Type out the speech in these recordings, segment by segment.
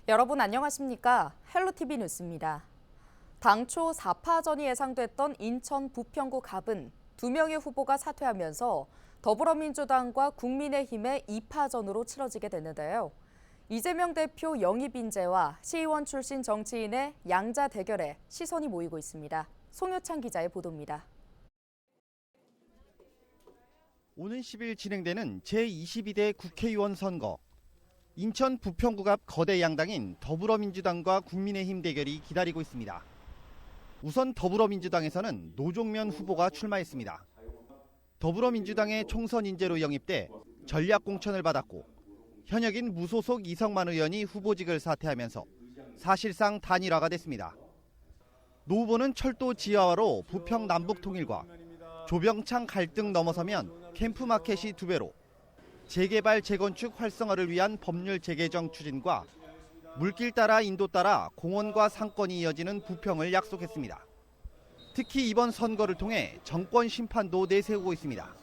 여러분 안녕하십니까? 헬로티비 뉴스입니다. 당초 4파전이 예상됐던 인천 부평구 갑은 2명의 후보가 사퇴하면서 더불어민주당과 국민의힘의 2파전으로 치러지게 됐는데요. 이재명 대표 영입 인재와 시의원 출신 정치인의 양자 대결에 시선이 모이고 있습니다. 송효창 기자의 보도입니다. 오는 10일 진행되는 제22대 국회의원 선거. 인천 부평구 앞 거대 양당인 더불어민주당과 국민의힘 대결이 기다리고 있습니다. 우선 더불어민주당에서는 노종면 후보가 출마했습니다. 더불어민주당의 총선 인재로 영입돼 전략 공천을 받았고 현역인 무소속 이성만 의원이 후보직을 사퇴하면서 사실상 단일화가 됐습니다. 노 후보는 철도 지하화로 부평 남북 통일과 조병창 갈등 넘어서면 캠프마켓이 2배로 재개발 재건축 활성화를 위한 법률 재개정 추진과 물길 따라 인도 따라 공원과 상권이 이어지는 부평을 약속했습니다. 특히 이번 선거를 통해 정권 심판도 내세우고 있습니다.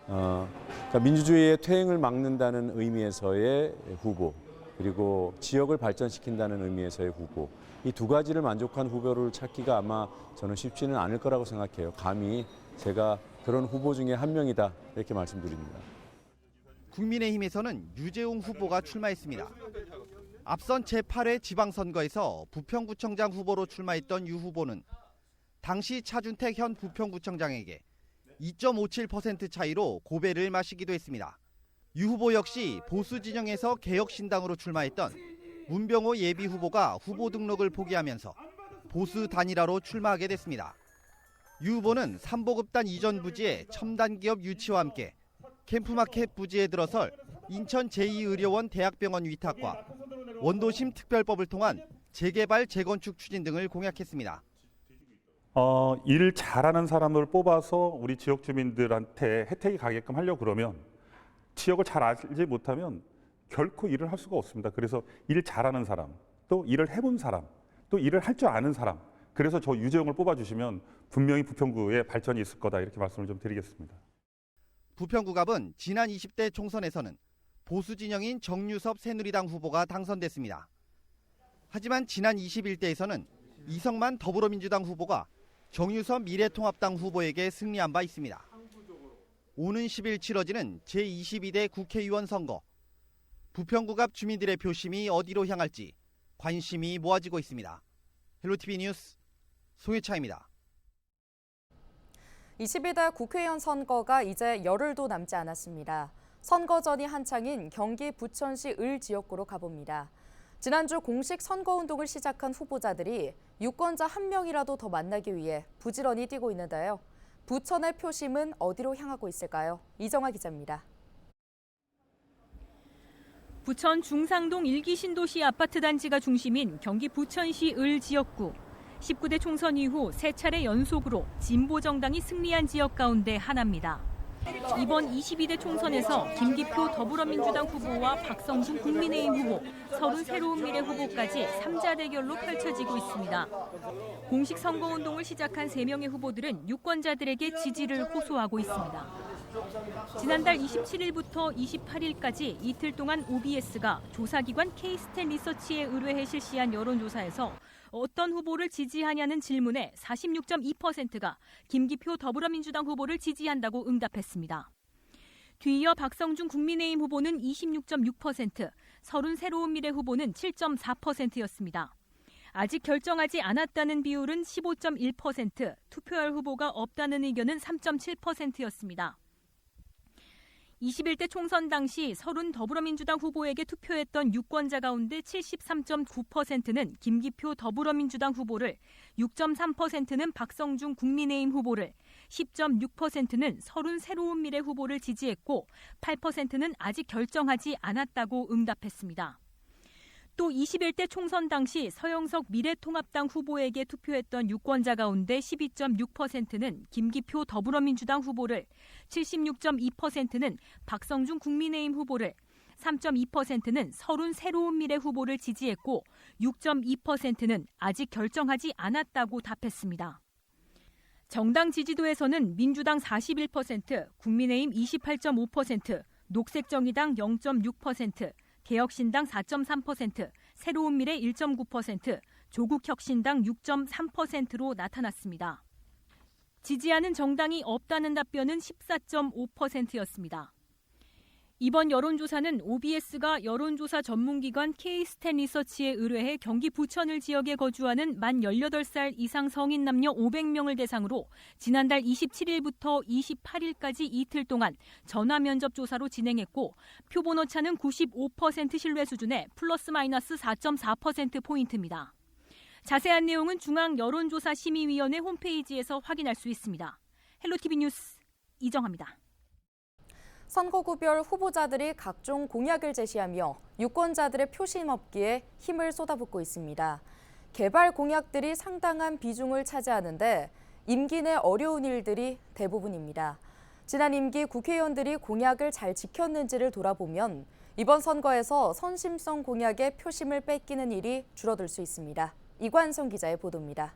그러니까 민주주의의 퇴행을 막는다는 의미에서의 후보, 그리고 지역을 발전시킨다는 의미에서의 후보, 이 두 가지를 만족한 후보를 찾기가 아마 저는 쉽지는 않을 거라고 생각해요. 감히 제가 그런 후보 중에 한 명이다 이렇게 말씀드립니다. 국민의힘에서는 유재웅 후보가 출마했습니다. 앞선 제8회 지방선거에서 부평구청장 후보로 출마했던 유 후보는 당시 차준택 현 부평구청장에게 2.57% 차이로 고배를 마시기도 했습니다. 유 후보 역시 보수 진영에서 개혁신당으로 출마했던 문병호 예비 후보가 후보 등록을 포기하면서 보수 단일화로 출마하게 됐습니다. 유 후보는 삼보급단 이전 부지의 첨단기업 유치와 함께 캠프마켓 부지에 들어설 인천 제2의료원 대학병원 위탁과 원도심 특별법을 통한 재개발 재건축 추진 등을 공약했습니다. 일을 잘하는 사람을 뽑아서 우리 지역 주민들한테 혜택이 가게끔 하려고 그러면 지역을 잘 알지 못하면 결코 일을 할 수가 없습니다. 그래서 일 잘하는 사람, 또 일을 해본 사람, 또 일을 할 줄 아는 사람, 그래서 저 유재용을 뽑아주시면 분명히 부평구에 발전이 있을 거다 이렇게 말씀을 좀 드리겠습니다. 부평구 갑은 지난 20대 총선에서는 보수 진영인 정유섭 새누리당 후보가 당선됐습니다. 하지만 지난 21대에서는 이성만 더불어민주당 후보가 정유섭 미래통합당 후보에게 승리한 바 있습니다. 오는 10일 치러지는 제22대 국회의원 선거. 부평구 갑 주민들의 표심이 어디로 향할지 관심이 모아지고 있습니다. 헬로티비 뉴스 송혜창입니다. 22대 국회의원 선거가 이제 열흘도 남지 않았습니다. 선거전이 한창인 경기 부천시 을 지역구로 가봅니다. 지난주 공식 선거운동을 시작한 후보자들이 유권자 한 명이라도 더 만나기 위해 부지런히 뛰고 있는데요. 부천의 표심은 어디로 향하고 있을까요? 이정아 기자입니다. 부천 중상동 1기 신도시 아파트 단지가 중심인 경기 부천시 을 지역구. 19대 총선 이후 3차례 연속으로 진보 정당이 승리한 지역 가운데 하나입니다. 이번 22대 총선에서 김기표 더불어민주당 후보와 박성준 국민의힘 후보, 서른 새로운 미래 후보까지 3자 대결로 펼쳐지고 있습니다. 공식 선거운동을 시작한 3명의 후보들은 유권자들에게 지지를 호소하고 있습니다. 지난달 27일부터 28일까지 이틀 동안 OBS가 조사기관 K스탠 리서치에 의뢰해 실시한 여론조사에서 어떤 후보를 지지하냐는 질문에 46.2%가 김기표 더불어민주당 후보를 지지한다고 응답했습니다. 뒤이어 박성준 국민의힘 후보는 26.6%, 서른 새로운 미래 후보는 7.4%였습니다. 아직 결정하지 않았다는 비율은 15.1%, 투표할 후보가 없다는 의견은 3.7%였습니다. 21대 총선 당시 서른 더불어민주당 후보에게 투표했던 유권자 가운데 73.9%는 김기표 더불어민주당 후보를, 6.3%는 박성준 국민의힘 후보를, 10.6%는 서른 새로운 미래 후보를 지지했고 8%는 아직 결정하지 않았다고 응답했습니다. 또 21대 총선 당시 서영석 미래통합당 후보에게 투표했던 유권자 가운데 12.6%는 김기표 더불어민주당 후보를, 76.2%는 박성준 국민의힘 후보를, 3.2%는 서른 새로운 미래 후보를 지지했고 6.2%는 아직 결정하지 않았다고 답했습니다. 정당 지지도에서는 민주당 41%, 국민의힘 28.5%, 녹색정의당 0.6%, 개혁신당 4.3%, 새로운미래 1.9%, 조국혁신당 6.3%로 나타났습니다. 지지하는 정당이 없다는 답변은 14.5%였습니다. 이번 여론조사는 OBS가 여론조사 전문기관 K-스탠 리서치에 의뢰해 경기 부천을 지역에 거주하는 만 18살 이상 성인 남녀 500명을 대상으로 지난달 27일부터 28일까지 이틀 동안 전화 면접 조사로 진행했고 표본 오차는 95% 신뢰 수준의 플러스 마이너스 4.4%포인트입니다. 자세한 내용은 중앙여론조사심의위원회 홈페이지에서 확인할 수 있습니다. 헬로티비 뉴스 이정아입니다. 선거구별 후보자들이 각종 공약을 제시하며 유권자들의 표심 얻기에 힘을 쏟아붓고 있습니다. 개발 공약들이 상당한 비중을 차지하는데 임기 내 어려운 일들이 대부분입니다. 지난 임기 국회의원들이 공약을 잘 지켰는지를 돌아보면 이번 선거에서 선심성 공약의 표심을 뺏기는 일이 줄어들 수 있습니다. 이관성 기자의 보도입니다.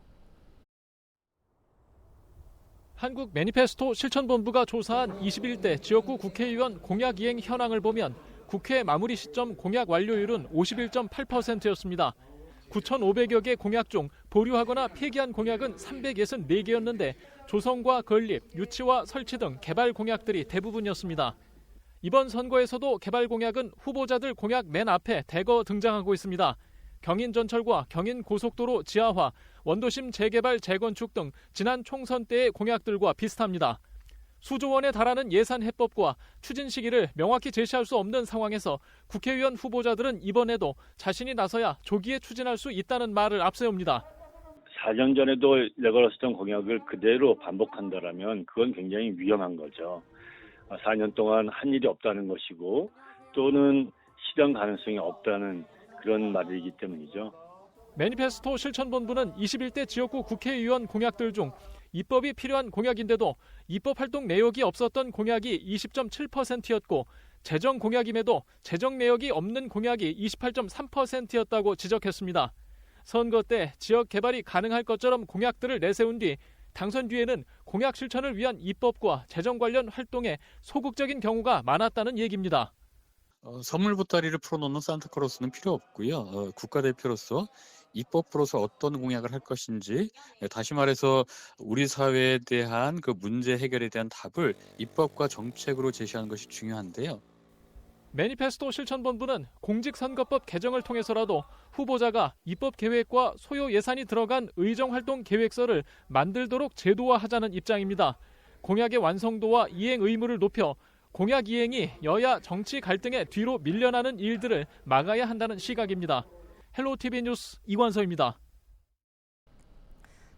한국 매니페스토 실천본부가 조사한 21대 지역구 국회의원 공약 이행 현황을 보면 국회 마무리 시점 공약 완료율은 51.8%였습니다. 9,500여 개 공약 중 보류하거나 폐기한 공약은 364개였는데 조성과 건립, 유치와 설치 등 개발 공약들이 대부분이었습니다. 이번 선거에서도 개발 공약은 후보자들 공약 맨 앞에 대거 등장하고 있습니다. 경인전철과 경인고속도로 지하화, 원도심 재개발 재건축 등 지난 총선 때의 공약들과 비슷합니다. 수조 원에 달하는 예산 해법과 추진 시기를 명확히 제시할 수 없는 상황에서 국회의원 후보자들은 이번에도 자신이 나서야 조기에 추진할 수 있다는 말을 앞세웁니다. 4년 전에도 내걸었던 공약을 그대로 반복한다라면 그건 굉장히 위험한 거죠. 4년 동안 한 일이 없다는 것이고 또는 실현 가능성이 없다는 그런 말이기 때문이죠. 매니페스토 실천본부는 21대 지역구 국회의원 공약들 중 입법이 필요한 공약인데도 입법 활동 내역이 없었던 공약이 20.7%였고 재정 공약임에도 재정 내역이 없는 공약이 28.3%였다고 지적했습니다. 선거 때 지역 개발이 가능할 것처럼 공약들을 내세운 뒤 당선 뒤에는 공약 실천을 위한 입법과 재정 관련 활동에 소극적인 경우가 많았다는 얘기입니다. 선물 보따리를 풀어놓는 산타클로스는 필요 없고요. 국가대표로서 입법부로서 어떤 공약을 할 것인지, 다시 말해서 우리 사회에 대한 그 문제 해결에 대한 답을 입법과 정책으로 제시하는 것이 중요한데요. 매니페스토 실천본부는 공직선거법 개정을 통해서라도 후보자가 입법 계획과 소요 예산이 들어간 의정활동 계획서를 만들도록 제도화하자는 입장입니다. 공약의 완성도와 이행 의무를 높여 공약 이행이 여야 정치 갈등의 뒤로 밀려나는 일들을 막아야 한다는 시각입니다. 헬로티비 뉴스 이관서입니다.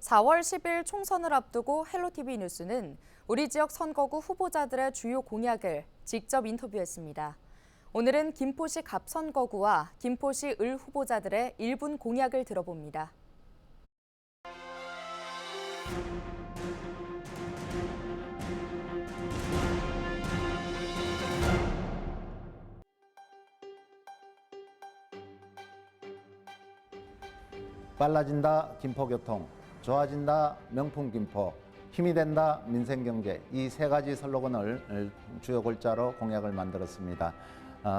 4월 10일 총선을 앞두고 헬로티비 뉴스는 우리 지역 선거구 후보자들의 주요 공약을 직접 인터뷰했습니다. 오늘은 김포시 갑선거구와 김포시 을 후보자들의 1분 공약을 들어봅니다. 빨라진다 김포교통, 좋아진다 명품 김포, 힘이 된다 민생경제, 이 세 가지 슬로건을 주요 골자로 공약을 만들었습니다.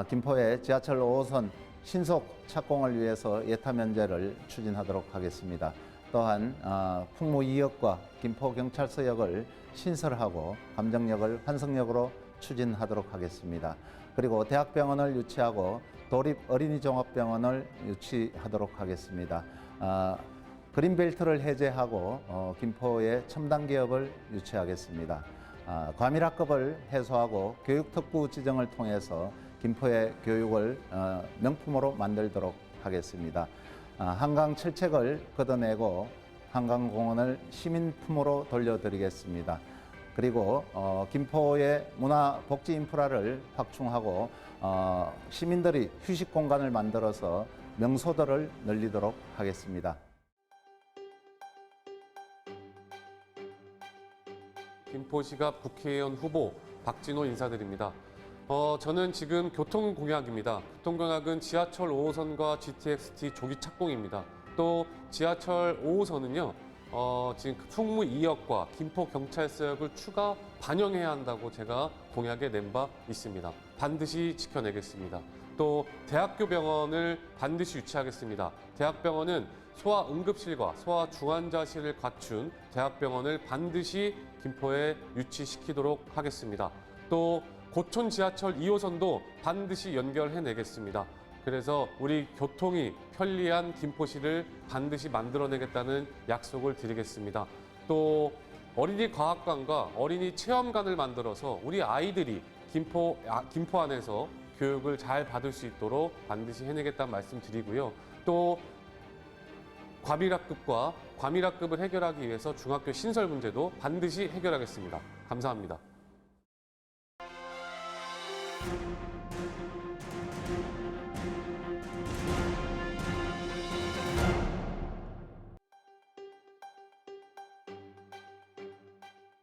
김포의 지하철 5호선 신속 착공을 위해서 예타 면제를 추진하도록 하겠습니다. 또한 풍무 2역과 김포경찰서역을 신설하고 감정역을 환승역으로 추진하도록 하겠습니다. 그리고 대학병원을 유치하고 도립 어린이종합병원을 유치하도록 하겠습니다. 그린벨트를 해제하고 김포의 첨단 기업을 유치하겠습니다. 과밀학급을 해소하고 교육특구 지정을 통해서 김포의 교육을 명품으로 만들도록 하겠습니다. 한강 철책을 걷어내고 한강공원을 시민품으로 돌려드리겠습니다. 그리고 김포의 문화복지 인프라를 확충하고 시민들이 휴식 공간을 만들어서 명소들을 늘리도록 하겠습니다. 김포시갑 국회의원 후보 박진호 인사드립니다. 저는 지금 교통공약입니다. 교통공약은 지하철 5호선과 GTX-T 조기 착공입니다. 또 지하철 5호선은요, 지금 풍무 2역과 김포 경찰서역을 추가 반영해야 한다고 제가 공약에 낸 바 있습니다. 반드시 지켜내겠습니다. 또 대학교 병원을 반드시 유치하겠습니다. 대학병원은 소아응급실과 소아중환자실을 갖춘 대학병원을 반드시 김포에 유치시키도록 하겠습니다. 또 고촌 지하철 2호선도 반드시 연결해내겠습니다. 그래서 우리 교통이 편리한 김포시를 반드시 만들어내겠다는 약속을 드리겠습니다. 또 어린이 과학관과 어린이 체험관을 만들어서 우리 아이들이 김포 안에서 교육을 잘 받을 수 있도록 반드시 해내겠다는 말씀 드리고요. 또 과밀학급과 과밀학급을 해결하기 위해서 중학교 신설 문제도 반드시 해결하겠습니다. 감사합니다.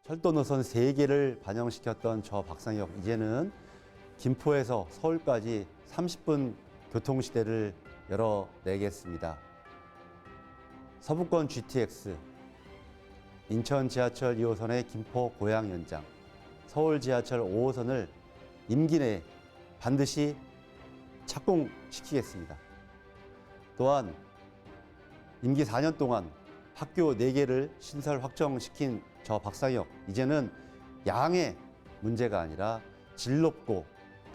철도 노선 3개를 반영시켰던 저 박상혁, 이제는 김포에서 서울까지 30분 교통시대를 열어내겠습니다. 서부권 GTX, 인천 지하철 2호선의 김포 고양 연장, 서울 지하철 5호선을 임기 내에 반드시 착공시키겠습니다. 또한 임기 4년 동안 학교 4개를 신설 확정시킨 저 박상혁, 이제는 양의 문제가 아니라 질 높고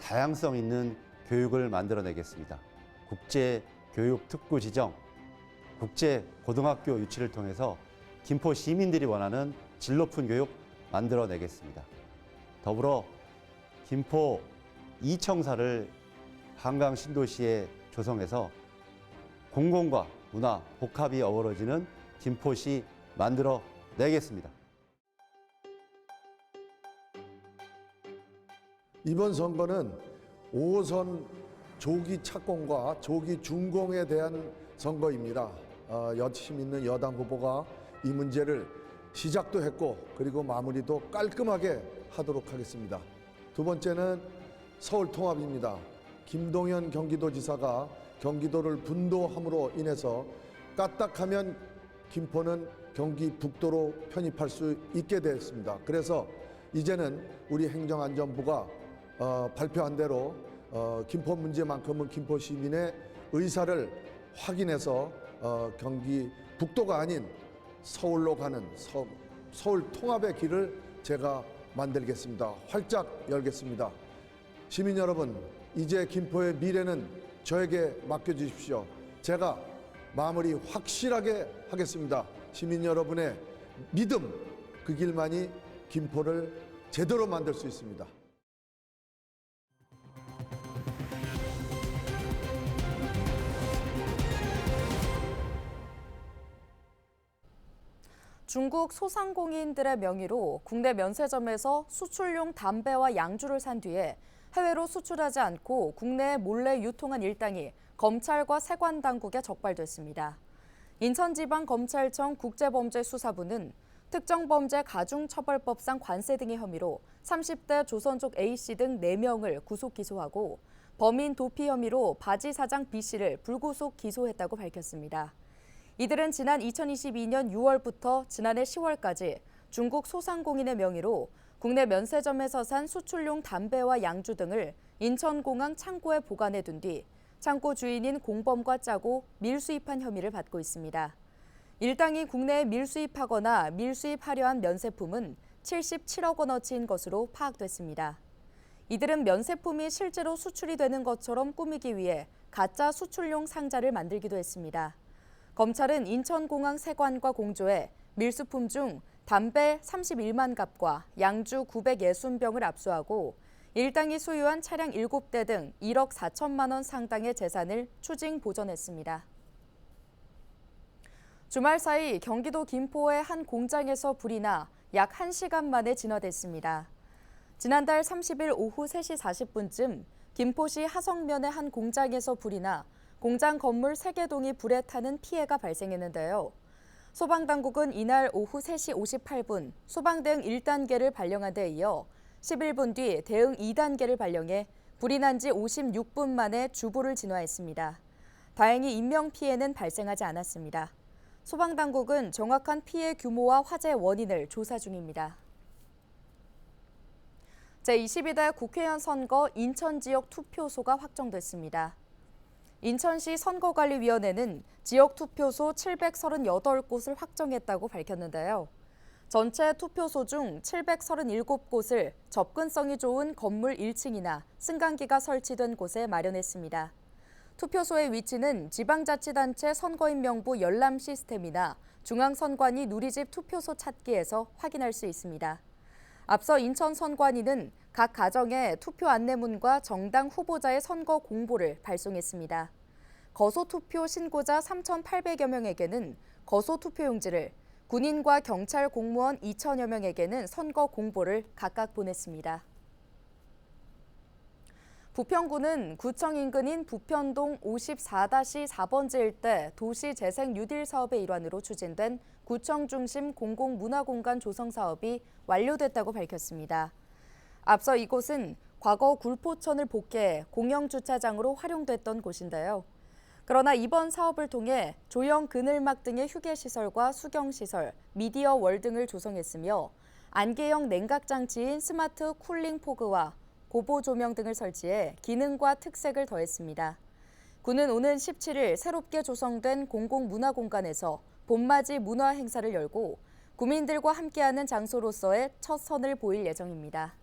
다양성 있는 교육을 만들어내겠습니다. 국제교육특구 지정, 국제고등학교 유치를 통해서 김포 시민들이 원하는 질 높은 교육 만들어내겠습니다. 더불어 김포 이청사를 한강 신도시에 조성해서 공공과 문화 복합이 어우러지는 김포시 만들어내겠습니다. 이번 선거는 5호선 조기 착공과 조기 준공에 대한 선거입니다. 여심 있는 여당 후보가 이 문제를 시작도 했고 그리고 마무리도 깔끔하게 하도록 하겠습니다. 두 번째는 서울 통합입니다. 김동연 경기도지사가 경기도를 분도함으로 인해서 까딱하면 김포는 경기 북도로 편입할 수 있게 되었습니다. 그래서 이제는 우리 행정안전부가 발표한 대로 김포 문제만큼은 김포 시민의 의사를 확인해서 경기 북도가 아닌 서울로 가는 서울 통합의 길을 제가 만들겠습니다. 활짝 열겠습니다. 시민 여러분, 이제 김포의 미래는 저에게 맡겨주십시오. 제가 마무리 확실하게 하겠습니다. 시민 여러분의 믿음, 그 길만이 김포를 제대로 만들 수 있습니다. 중국 소상공인들의 명의로 국내 면세점에서 수출용 담배와 양주를 산 뒤에 해외로 수출하지 않고 국내에 몰래 유통한 일당이 검찰과 세관당국에 적발됐습니다. 인천지방검찰청 국제범죄수사부는 특정범죄 가중처벌법상 관세 등의 혐의로 30대 조선족 A씨 등 4명을 구속 기소하고 범인 도피 혐의로 바지 사장 B씨를 불구속 기소했다고 밝혔습니다. 이들은 지난 2022년 6월부터 지난해 10월까지 중국 소상공인의 명의로 국내 면세점에서 산 수출용 담배와 양주 등을 인천공항 창고에 보관해 둔 뒤 창고 주인인 공범과 짜고 밀수입한 혐의를 받고 있습니다. 일당이 국내에 밀수입하거나 밀수입하려 한 면세품은 77억 원어치인 것으로 파악됐습니다. 이들은 면세품이 실제로 수출이 되는 것처럼 꾸미기 위해 가짜 수출용 상자를 만들기도 했습니다. 검찰은 인천공항 세관과 공조해 밀수품 중 담배 31만 갑과 양주 960병을 압수하고 일당이 소유한 차량 7대 등 1억 4천만 원 상당의 재산을 추징 보전했습니다. 주말 사이 경기도 김포의 한 공장에서 불이 나 약 1시간 만에 진화됐습니다. 지난달 30일 오후 3시 40분쯤 김포시 하성면의 한 공장에서 불이 나 공장 건물 3개 동이 불에 타는 피해가 발생했는데요. 소방당국은 이날 오후 3시 58분 소방대응 1단계를 발령한 데 이어 11분 뒤 대응 2단계를 발령해 불이 난 지 56분 만에 주부를 진화했습니다. 다행히 인명피해는 발생하지 않았습니다. 소방당국은 정확한 피해 규모와 화재 원인을 조사 중입니다. 제22대 국회의원 선거 인천 지역 투표소가 확정됐습니다. 인천시 선거관리위원회는 지역 투표소 738곳을 확정했다고 밝혔는데요. 전체 투표소 중 737곳을 접근성이 좋은 건물 1층이나 승강기가 설치된 곳에 마련했습니다. 투표소의 위치는 지방자치단체 선거인 명부 열람 시스템이나 중앙선관위 누리집 투표소 찾기에서 확인할 수 있습니다. 앞서 인천 선관위는 각 가정에 투표 안내문과 정당 후보자의 선거 공보를 발송했습니다. 거소투표 신고자 3,800여 명에게는 거소투표용지를, 군인과 경찰 공무원 2천여 명에게는 선거 공보를 각각 보냈습니다. 부평구는 구청 인근인 부편동 54-4번지 일대 도시재생 뉴딜 사업의 일환으로 추진된 구청 중심 공공문화공간 조성 사업이 완료됐다고 밝혔습니다. 앞서 이곳은 과거 굴포천을 복개해 공영주차장으로 활용됐던 곳인데요. 그러나 이번 사업을 통해 조형 그늘막 등의 휴게시설과 수경시설, 미디어월 등을 조성했으며 안개형 냉각장치인 스마트 쿨링 포그와 고보 조명 등을 설치해 기능과 특색을 더했습니다. 구는 오는 17일 새롭게 조성된 공공문화공간에서 봄맞이 문화 행사를 열고 구민들과 함께하는 장소로서의 첫 선을 보일 예정입니다.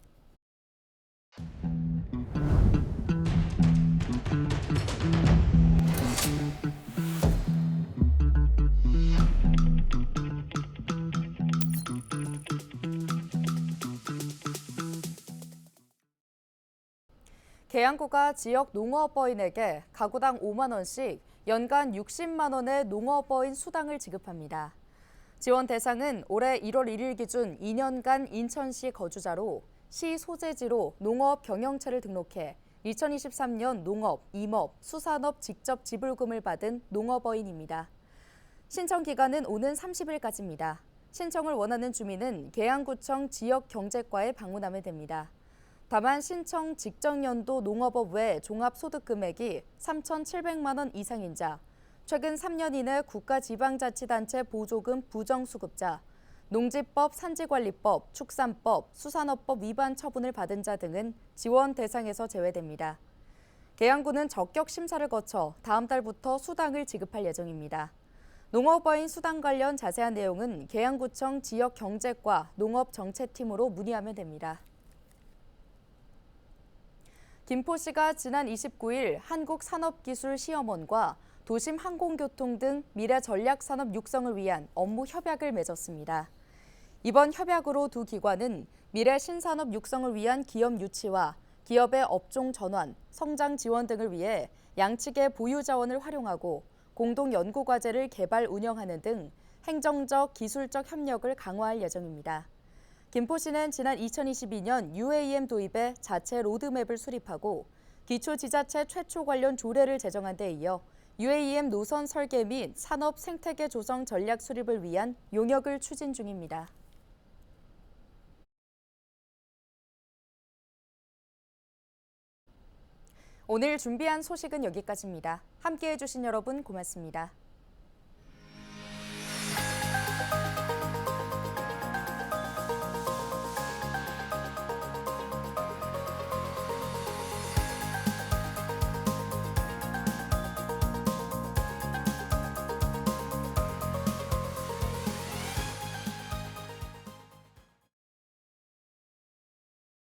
계양구가 지역 농어버인에게 가구당 5만 원씩 연간 60만 원의 농어버인 수당을 지급합니다. 지원 대상은 올해 1월 1일 기준 2년간 인천시 거주자로 시 소재지로 농업 경영체를 등록해 2023년 농업, 임업, 수산업 직접 지불금을 받은 농어버인입니다. 신청 기간은 오는 30일까지입니다. 신청을 원하는 주민은 계양구청 지역경제과에 방문하면 됩니다. 다만 신청 직전 연도 농업업 외 종합소득 금액이 3,700만 원 이상인 자, 최근 3년 이내 국가지방자치단체 보조금 부정수급자, 농지법, 산지관리법, 축산법, 수산업법 위반 처분을 받은 자 등은 지원 대상에서 제외됩니다. 계양구는 적격 심사를 거쳐 다음 달부터 수당을 지급할 예정입니다. 농어버인 수당 관련 자세한 내용은 계양구청 지역경제과 농업정책팀으로 문의하면 됩니다. 김포시가 지난 29일 한국산업기술시험원과 도심항공교통 등 미래 전략산업 육성을 위한 업무 협약을 맺었습니다. 이번 협약으로 두 기관은 미래 신산업 육성을 위한 기업 유치와 기업의 업종 전환, 성장 지원 등을 위해 양측의 보유 자원을 활용하고 공동 연구과제를 개발 운영하는 등 행정적, 기술적 협력을 강화할 예정입니다. 김포시는 지난 2022년 UAM 도입에 자체 로드맵을 수립하고 기초지자체 최초 관련 조례를 제정한 데 이어 UAM 노선 설계 및 산업 생태계 조성 전략 수립을 위한 용역을 추진 중입니다. 오늘 준비한 소식은 여기까지입니다. 함께해 주신 여러분 고맙습니다.